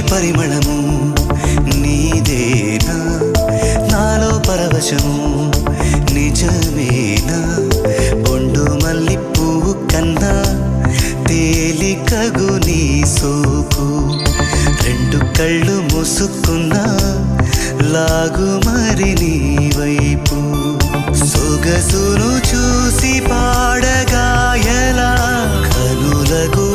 పరిమళము నీదేనా నాలో పరవశము నిజమేనా బొండు మల్లి పువ్వు కన్నా తేలికగు నీ సోకు రెండు కళ్ళు మూసుకున్నా లాగు మరి నీ వైపు సొగసును చూసి పాడగాయలా కనులకు